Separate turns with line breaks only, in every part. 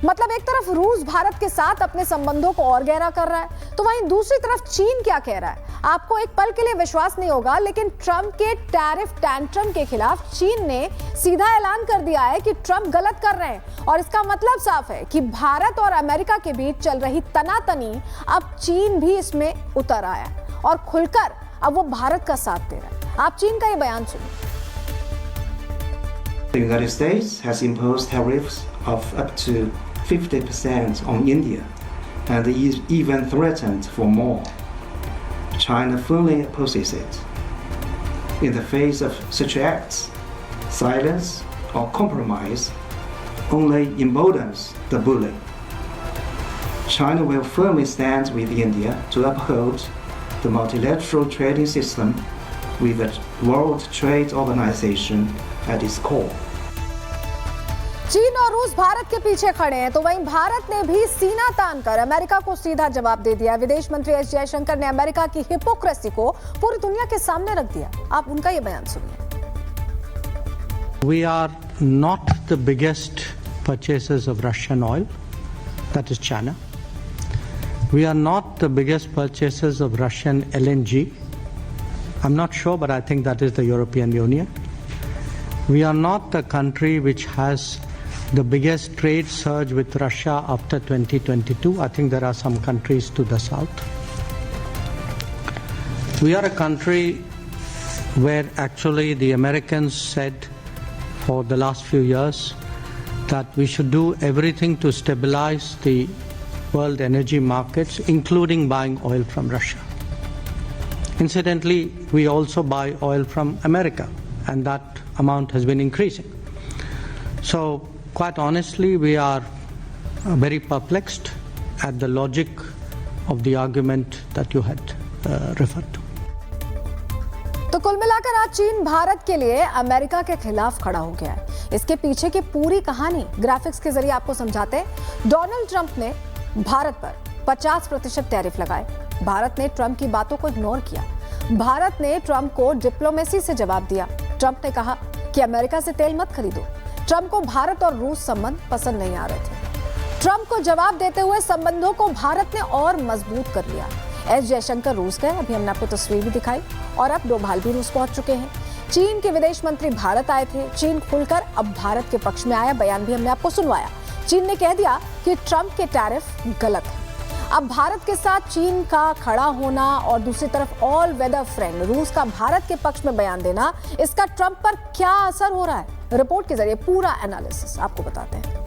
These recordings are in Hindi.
मतलब एक तरफ रूस भारत के साथ अपने संबंधों को और गहरा कर रहा है, तो वहीं दूसरी तरफ चीन क्या कह रहा है। आपको एक पल के लिए विश्वास नहीं होगा, लेकिन ट्रंप के टैरिफ टैंट्रम के खिलाफ चीन ने सीधा ऐलान कर दिया है कि ट्रंप गलत कर रहे हैं। और इसका मतलब साफ है कि भारत और अमेरिका के बीच चल रही तनातनी अब चीन भी इसमें उतर आया है और खुलकर अब वो भारत का साथ दे रहा है। आप चीन का ये बयान सुनिए।
The United States has imposed tariffs of up to 50% on India and even threatened for more. China firmly opposes it. In the face of such acts, silence or compromise only emboldens the bully. China will firmly stand with India to uphold the multilateral trading system with the World Trade Organization at its core.
चीन और रूस भारत के पीछे खड़े हैं, तो वहीं भारत ने भी सीना तानकर अमेरिका को सीधा जवाब दे दिया। विदेश मंत्री एस जयशंकर ने अमेरिका की हिपोक्रेसी को पूरी दुनिया के सामने रख दिया। आप उनका ये बयान सुनिए।
We are not the biggest purchasers of Russian oil, that is China. We are not the biggest purchasers of Russian LNG. I'm not sure, but I think that is the European Union. We are not the country which has the biggest trade surge with Russia after 2022. I think there are some countries to the south. We are a country where actually the Americans said for the last few years that we should do everything to stabilize the world energy markets, including buying oil from Russia. Incidentally, we also buy oil from America, and that amount has been increasing. So, quite honestly, we are very perplexed at the logic of the argument that you had referred to.
तो कुल मिलाकर आज चीन भारत के लिए अमेरिका के खिलाफ खड़ा हो गया है। इसके पीछे की पूरी कहानी ग्राफिक्स के जरिए आपको समझाते हैं। डोनाल्ड ट्रंप ने भारत पर 50% टैरिफ लगाए। भारत ने ट्रंप की बातों को इग्नोर किया। भारत ने ट्रंप को डिप्लोमेसी से जवाब दिया। ट्रंप ने कहा कि अमेरिका से तेल मत खरीदो। ट्रंप को भारत और रूस संबंध पसंद नहीं आ रहे थे। ट्रंप को जवाब देते हुए संबंधों को भारत ने और मजबूत कर लिया। एस जयशंकर रूस गए, अभी हमने आपको तस्वीर भी दिखाई, और अब डोभाल भी रूस पहुंच चुके हैं। चीन के विदेश मंत्री भारत आए थे। चीन खुलकर अब भारत के पक्ष में आया, बयान भी हमने आपको सुनवाया। चीन ने कह दिया कि ट्रंप के टैरिफ गलत है। अब भारत के साथ चीन का खड़ा होना और दूसरी तरफ ऑल वेदर फ्रेंड रूस का भारत के पक्ष में बयान देना, इसका ट्रंप पर क्या असर हो रहा है, रिपोर्ट के जरिए पूरा एनालिसिस आपको बताते हैं।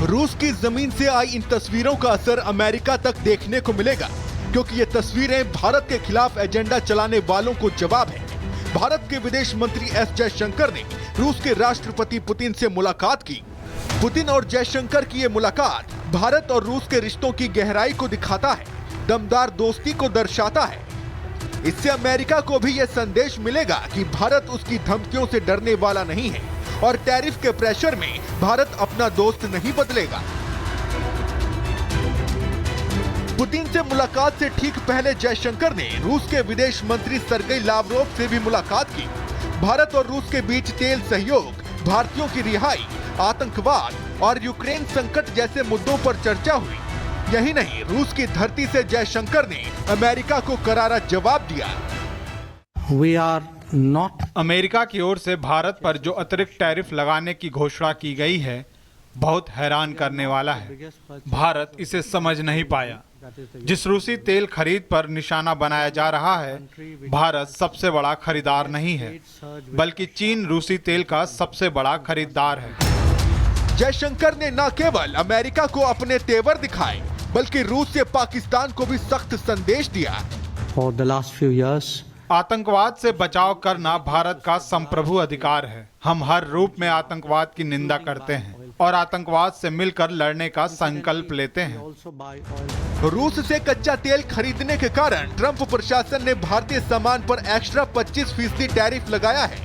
रूस की जमीन से आई इन तस्वीरों का असर अमेरिका तक देखने को मिलेगा, क्योंकि ये तस्वीरें भारत के खिलाफ एजेंडा चलाने वालों को जवाब है। भारत के विदेश मंत्री एस जयशंकर ने रूस के राष्ट्रपति पुतिन से मुलाकात की। पुतिन और जयशंकर की ये मुलाकात भारत और रूस के रिश्तों की गहराई को दिखाता है, दमदार दोस्ती को दर्शाता है। इससे अमेरिका को भी ये संदेश मिलेगा कि भारत उसकी धमकियों से डरने वाला नहीं है और टैरिफ के प्रेशर में भारत अपना दोस्त नहीं बदलेगा। पुतिन से मुलाकात से ठीक पहले जयशंकर ने रूस के विदेश मंत्री सर्गेई लावरोव से भी मुलाकात की। भारत और रूस के बीच तेल सहयोग, भारतीयों की रिहाई, आतंकवाद और यूक्रेन संकट जैसे मुद्दों पर चर्चा हुई। यही नहीं, रूस की धरती से जयशंकर ने अमेरिका को करारा जवाब दिया।
We are not
अमेरिका की ओर से भारत पर जो अतिरिक्त टैरिफ लगाने की घोषणा की गई है, बहुत हैरान करने वाला है। भारत इसे समझ नहीं पाया। जिस रूसी तेल खरीद पर निशाना बनाया जा रहा है, भारत सबसे बड़ा खरीदार नहीं है, बल्कि चीन रूसी तेल का सबसे बड़ा खरीदार है।
जयशंकर ने न केवल अमेरिका को अपने तेवर दिखाए, बल्कि रूस से पाकिस्तान को भी सख्त संदेश दिया।
for the last few years
आतंकवाद से बचाव करना भारत का संप्रभु अधिकार है। हम हर रूप में आतंकवाद की निंदा करते हैं और आतंकवाद से मिलकर लड़ने का संकल्प लेते हैं।
रूस से कच्चा तेल खरीदने के कारण ट्रंप प्रशासन ने भारतीय सामान पर एक्स्ट्रा 25% टैरिफ लगाया है।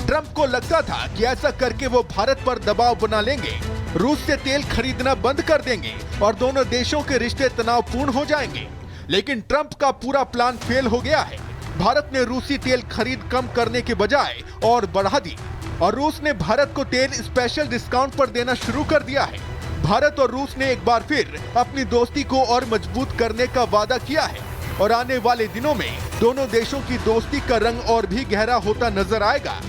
ट्रंप को लगता था कि ऐसा करके वो भारत पर दबाव बना लेंगे, रूस से तेल खरीदना बंद कर देंगे और दोनों देशों के रिश्ते तनावपूर्ण हो जाएंगे। लेकिन ट्रंप का पूरा प्लान फेल हो गया है। भारत ने रूसी तेल खरीद कम करने के बजाय और बढ़ा दी और रूस ने भारत को तेल स्पेशल डिस्काउंट पर देना शुरू कर दिया है। भारत और रूस ने एक बार फिर अपनी दोस्ती को और मजबूत करने का वादा किया है और आने वाले दिनों में दोनों देशों की दोस्ती का रंग और भी गहरा होता नजर आएगा।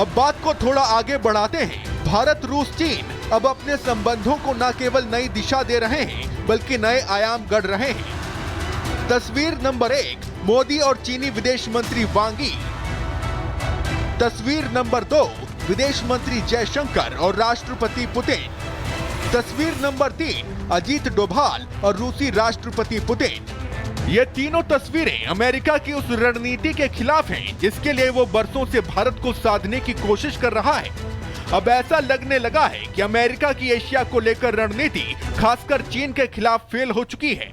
अब बात को थोड़ा आगे बढ़ाते हैं। भारत, रूस, चीन अब अपने संबंधों को न केवल नई दिशा दे रहे हैं बल्कि नए आयाम गढ़ रहे हैं। तस्वीर नंबर 1, मोदी और चीनी विदेश मंत्री वांग यी। तस्वीर नंबर 2, विदेश मंत्री जयशंकर और राष्ट्रपति पुतिन। तस्वीर नंबर 3, अजीत डोभाल और रूसी राष्ट्रपति पुतिन। ये तीनों तस्वीरें अमेरिका की उस रणनीति के खिलाफ हैं जिसके लिए वो बरसों से भारत को साधने की कोशिश कर रहा है। अब ऐसा लगने लगा है कि अमेरिका की एशिया को लेकर रणनीति खासकर चीन के खिलाफ फेल हो चुकी है।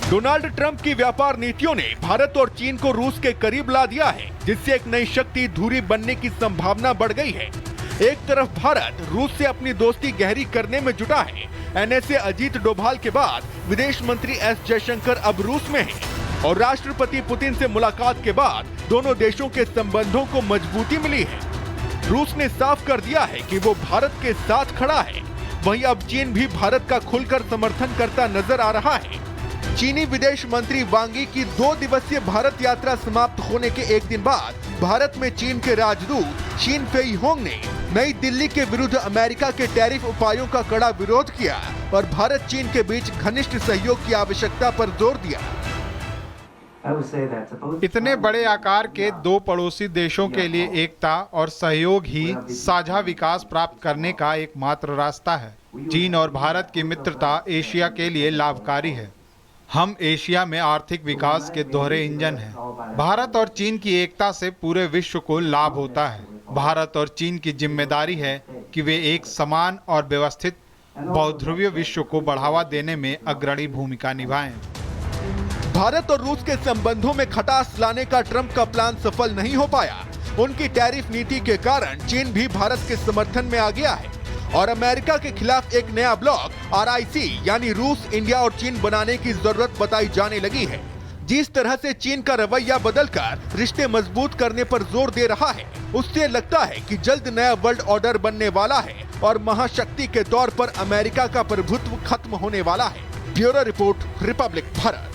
डोनाल्ड ट्रंप की व्यापार नीतियों ने भारत और चीन को रूस के करीब ला दिया है, जिससे एक नई शक्ति धुरी बनने की संभावना बढ़ गई है। एक तरफ भारत रूस से अपनी दोस्ती गहरी करने में जुटा है। एनएसए अजीत डोभाल के बाद विदेश मंत्री एस जयशंकर अब रूस में हैं और राष्ट्रपति पुतिन से मुलाकात के बाद दोनों देशों के संबंधों को मजबूती मिली है। रूस ने साफ कर दिया है कि वो भारत के साथ खड़ा है। वहीं अब चीन भी भारत का खुलकर समर्थन करता नजर आ रहा है। चीनी विदेश मंत्री वांग यी की 2 दिवसीय भारत यात्रा समाप्त होने के एक दिन बाद भारत में चीन के राजदूत शीन फेई होंग ने नई दिल्ली के विरुद्ध अमेरिका के टैरिफ उपायों का कड़ा विरोध किया और भारत चीन के बीच घनिष्ठ सहयोग की आवश्यकता पर जोर दिया।
इतने बड़े आकार के 2 पड़ोसी देशों के लिए एकता और सहयोग ही साझा विकास प्राप्त करने का एकमात्र रास्ता है। चीन और भारत की मित्रता एशिया के लिए लाभकारी है। हम एशिया में आर्थिक विकास के दोहरे इंजन हैं। भारत और चीन की एकता से पूरे विश्व को लाभ होता है। भारत और चीन की जिम्मेदारी है कि वे एक समान और व्यवस्थित बहुध्रुवीय विश्व को बढ़ावा देने में अग्रणी भूमिका निभाएं।
भारत और रूस के संबंधों में खटास लाने का ट्रंप का प्लान सफल नहीं हो पाया। उनकी टैरिफ नीति के कारण चीन भी भारत के समर्थन में आ गया है और अमेरिका के खिलाफ एक नया ब्लॉक RIC यानी रूस, इंडिया और चीन बनाने की जरूरत बताई जाने लगी है। जिस तरह से चीन का रवैया बदलकर रिश्ते मजबूत करने पर जोर दे रहा है, उससे लगता है कि जल्द नया वर्ल्ड ऑर्डर बनने वाला है और महाशक्ति के तौर पर अमेरिका का प्रभुत्व खत्म होने वाला है। Bureau report, Republic Bharat.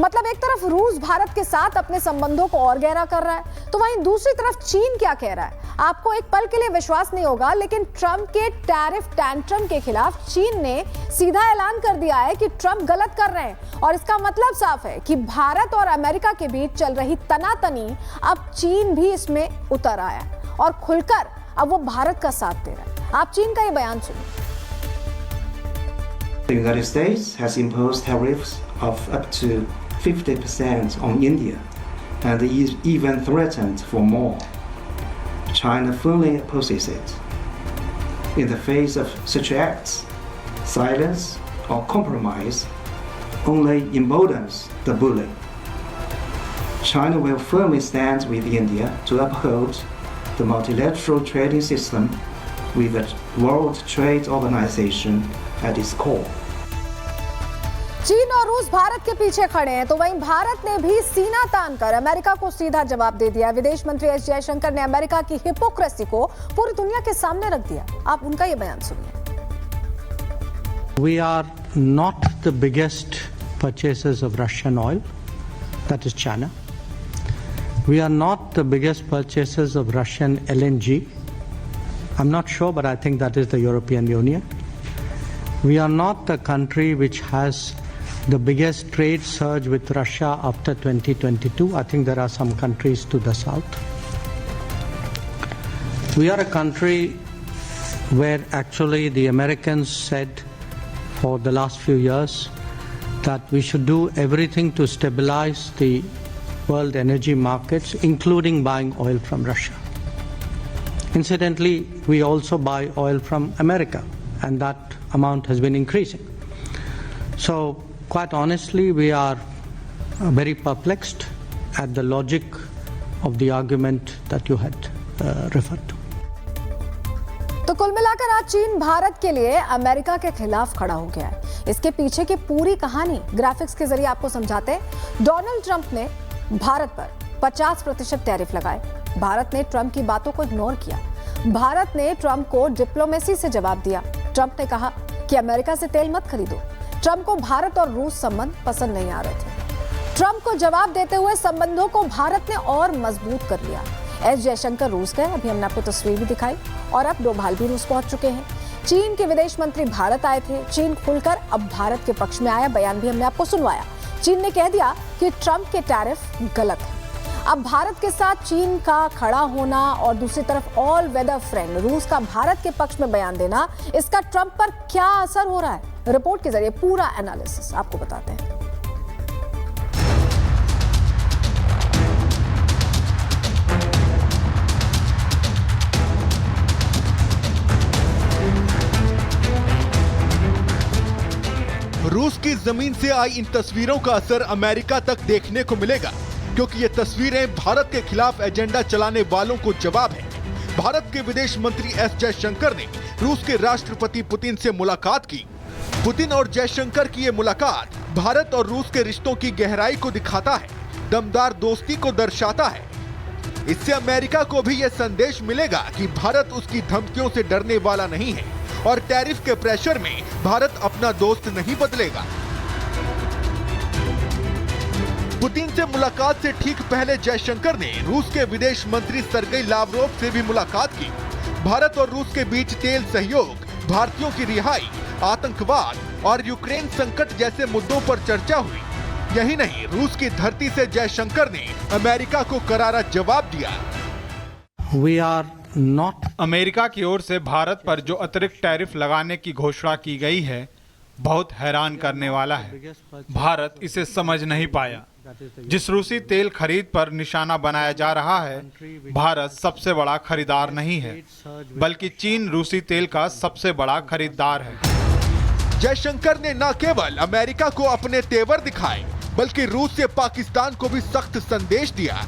मतलब एक तरफ रूस भारत के साथ अपने संबंधों को और गहरा कर रहा है, तो वहीं दूसरी तरफ चीन क्या कह रहा है? आपको एक पल के लिए विश्वास नहीं होगा, लेकिन ट्रंप के टैरिफ टैंट्रम के खिलाफ चीन ने सीधा ऐलान कर दिया है कि ट्रंप गलत कर रहे हैं और इसका मतलब साफ है कि भारत और अमेरिका के बीच चल रही तनातनी अब चीन भी इसमें उतर आया और खुलकर अब वो भारत का साथ दे रहा है। आप चीन का ये बयान सुनिए।
The United States has imposed tariffs of up to 50% on India and even threatened for more. China firmly opposes it. In the face of such acts, silence or compromise only emboldens the bully. China will firmly stand with India to uphold the multilateral trading system with the World Trade Organization at its core.
चीन और रूस भारत के पीछे खड़े हैं, तो वहीं भारत ने भी सीना तानकर अमेरिका को सीधा जवाब दे दिया। विदेश मंत्री एस जयशंकर ने अमेरिका की हिपोक्रेसी को पूरी दुनिया के सामने रख दिया। आप उनका ये बयान सुनिए।
We are not the biggest purchasers of Russian oil, that is China. We are not the biggest purchasers of Russian LNG. I'm not sure, but I think that is the European Union. We are not the country which has the biggest trade surge with Russia after 2022. I think there are some countries to the south. We are a country where actually the Americans said for the last few years that we should do everything to stabilize the world energy markets, including buying oil from Russia. Incidentally, we also buy oil from America, and that amount has been increasing. So, quite honestly, we are very perplexed at the logic of the argument that you had referred to.
तो कुल मिला मिलाकर आज चीन भारत के लिए अमेरिका के खिलाफ खड़ा हो गया है। इसके पीछे की पूरी कहानी ग्राफिक्स के जरिए आपको समझाते हैं। डोनाल्ड ट्रंप ने भारत पर 50% टैरिफ लगाए। भारत ने ट्रंप की बातों को इग्नोर किया। भारत ने ट्रंप को डिप्लोमेसी से जवाब दिया। ट्रंप ने कहा कि अमेरिका से तेल मत खरीदो। ट्रंप को भारत और रूस संबंध पसंद नहीं आ रहे थे। ट्रंप को जवाब देते हुए संबंधों को भारत ने और मजबूत कर लिया। एस जयशंकर रूस गए, अभी हमने आपको तस्वीर भी दिखाई, और अब डोभाल भी रूस पहुंच चुके हैं। चीन के विदेश मंत्री भारत आए थे। चीन खुलकर अब भारत के पक्ष में आया, बयान भी हमने आपको सुनवाया। चीन ने कह दिया कि ट्रंप के टैरिफ गलत है। अब भारत के साथ चीन का खड़ा होना और दूसरी तरफ ऑल वेदर फ्रेंड रूस का भारत के पक्ष में बयान देना, इसका ट्रंप पर क्या असर हो रहा है, रिपोर्ट के जरिए पूरा एनालिसिस आपको बताते हैं।
रूस की जमीन से आई इन तस्वीरों का असर अमेरिका तक देखने को मिलेगा, क्योंकि ये तस्वीरें भारत के खिलाफ एजेंडा चलाने वालों को जवाब है। भारत के विदेश मंत्री एस जयशंकर ने रूस के राष्ट्रपति पुतिन से मुलाकात की। पुतिन और जयशंकर की ये मुलाकात भारत और रूस के रिश्तों की गहराई को दिखाता है, दमदार दोस्ती को दर्शाता है। इससे अमेरिका को भी ये संदेश मिलेगा कि भारत उसकी धमकियों से डरने वाला नहीं है और टैरिफ के प्रेशर में भारत अपना दोस्त नहीं बदलेगा। पुतिन से मुलाकात से ठीक पहले जयशंकर ने रूस के विदेश मंत्री सर्गेई लावरोव से भी मुलाकात की। भारत और रूस के बीच तेल सहयोग, भारतीयों की रिहाई, आतंकवाद और यूक्रेन संकट जैसे मुद्दों पर चर्चा हुई। यही नहीं, रूस की धरती से जयशंकर ने अमेरिका को करारा जवाब दिया।
We are not
अमेरिका की ओर से भारत पर जो अतिरिक्त टैरिफ लगाने की घोषणा की गई है, बहुत हैरान करने वाला है। भारत इसे समझ नहीं पाया। जिस रूसी तेल खरीद पर निशाना बनाया जा रहा है, भारत सबसे बड़ा खरीदार नहीं है, बल्कि चीन रूसी तेल का सबसे बड़ा खरीदार है।
जयशंकर ने न केवल अमेरिका को अपने तेवर दिखाए, बल्कि रूस से पाकिस्तान को भी सख्त संदेश दिया।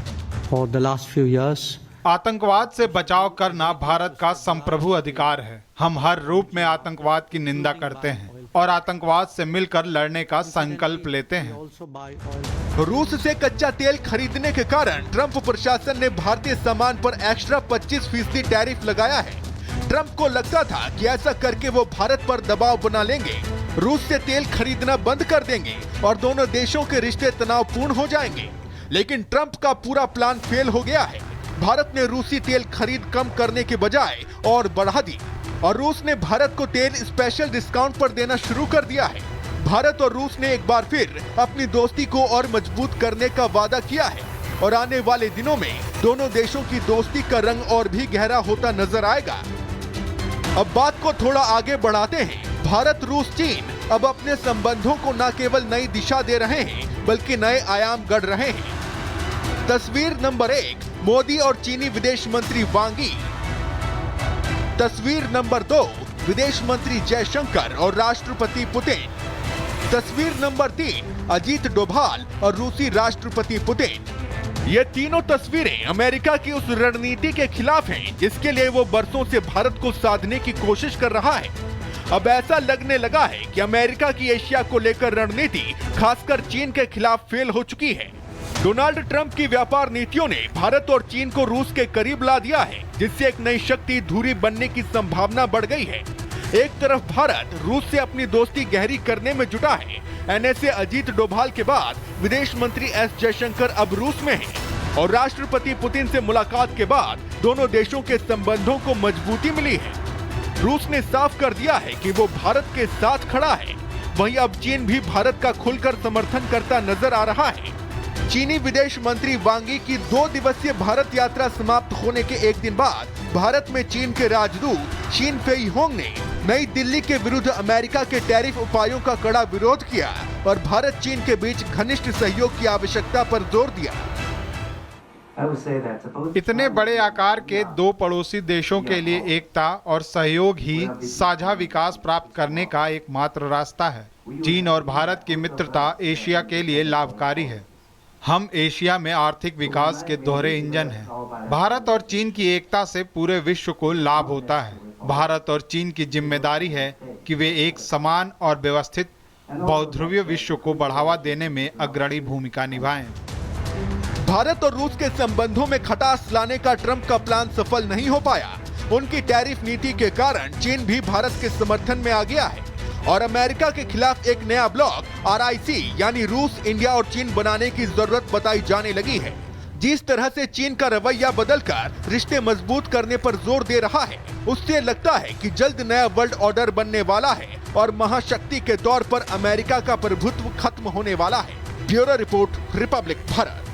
for the last few years
आतंकवाद से बचाव करना भारत का संप्रभु अधिकार है। हम हर रूप में आतंकवाद की निंदा करते हैं और आतंकवाद से मिलकर लड़ने का संकल्प लेते हैं।
also buy oil.
रूस से कच्चा तेल खरीदने के कारण ट्रंप प्रशासन ने भारतीय सामान पर एक्स्ट्रा 25% टैरिफ लगाया है। ट्रंप को लगता था कि ऐसा करके वो भारत पर दबाव बना लेंगे, रूस से तेल खरीदना बंद कर देंगे और दोनों देशों के रिश्ते तनावपूर्ण हो जाएंगे। लेकिन ट्रंप का पूरा प्लान फेल हो गया है। भारत ने रूसी तेल खरीद कम करने के बजाय और बढ़ा दी और रूस ने भारत को तेल स्पेशल डिस्काउंट पर देना शुरू कर दिया है। भारत और रूस ने एक बार फिर अपनी दोस्ती को और मजबूत करने का वादा किया है और आने वाले दिनों में दोनों देशों की दोस्ती का रंग और भी गहरा होता नजर आएगा। अब बात को थोड़ा आगे बढ़ाते हैं। भारत, रूस, चीन अब अपने संबंधों को न केवल नई दिशा दे रहे हैं, बल्कि नए आयाम गढ़ रहे हैं। तस्वीर नंबर 1, मोदी और चीनी विदेश मंत्री वांग यी। तस्वीर नंबर 2, विदेश मंत्री जयशंकर और राष्ट्रपति पुतिन। तस्वीर नंबर 3, अजीत डोभाल और रूसी राष्ट्रपति पुतिन। ये तीनों तस्वीरें अमेरिका की उस रणनीति के खिलाफ हैं, जिसके लिए वो बरसों से भारत को साधने की कोशिश कर रहा है। अब ऐसा लगने लगा है कि अमेरिका की एशिया को लेकर रणनीति खासकर चीन के खिलाफ फेल हो चुकी है। डोनाल्ड ट्रंप की व्यापार नीतियों ने भारत और चीन को रूस के करीब ला दिया है, जिससे एक नई शक्ति धुरी बनने की संभावना बढ़ गई है। एक तरफ भारत रूस से अपनी दोस्ती गहरी करने में जुटा है। एनएसए अजीत डोभाल के बाद विदेश मंत्री एस जयशंकर अब रूस में हैं और राष्ट्रपति पुतिन से मुलाकात के बाद दोनों देशों के संबंधों को मजबूती मिली है। रूस ने साफ कर दिया है कि वो भारत के साथ खड़ा है। वहीं अब चीन भी भारत का खुलकर समर्थन करता नजर आ रहा है। चीनी विदेश मंत्री वांग यी की 2 दिवसीय भारत यात्रा समाप्त होने के एक दिन बाद भारत में चीन के राजदूत शीन फेई होंग ने नई दिल्ली के विरुद्ध अमेरिका के टैरिफ उपायों का कड़ा विरोध किया और भारत चीन के बीच घनिष्ठ सहयोग की आवश्यकता पर जोर दिया।
इतने बड़े आकार के 2 पड़ोसी देशों के लिए एकता और सहयोग ही साझा विकास प्राप्त करने का एकमात्र रास्ता है। चीन और भारत की मित्रता एशिया के लिए लाभकारी है। हम एशिया में आर्थिक विकास के दोहरे इंजन हैं। भारत और चीन की एकता से पूरे विश्व को लाभ होता है। भारत और चीन की जिम्मेदारी है कि वे एक समान और व्यवस्थित बहुध्रुवीय विश्व को बढ़ावा देने में अग्रणी भूमिका निभाएं।
भारत और रूस के संबंधों में खटास लाने का ट्रंप का प्लान सफल नहीं हो पाया। उनकी टैरिफ नीति के कारण चीन भी भारत के समर्थन में आ गया है और अमेरिका के खिलाफ एक नया ब्लॉक RIC यानी रूस, इंडिया और चीन बनाने की जरूरत बताई जाने लगी है। जिस तरह से चीन का रवैया बदलकर रिश्ते मजबूत करने पर जोर दे रहा है, उससे लगता है कि जल्द नया वर्ल्ड ऑर्डर बनने वाला है और महाशक्ति के तौर पर अमेरिका का प्रभुत्व खत्म होने वाला है। Bureau report, Republic Bharat.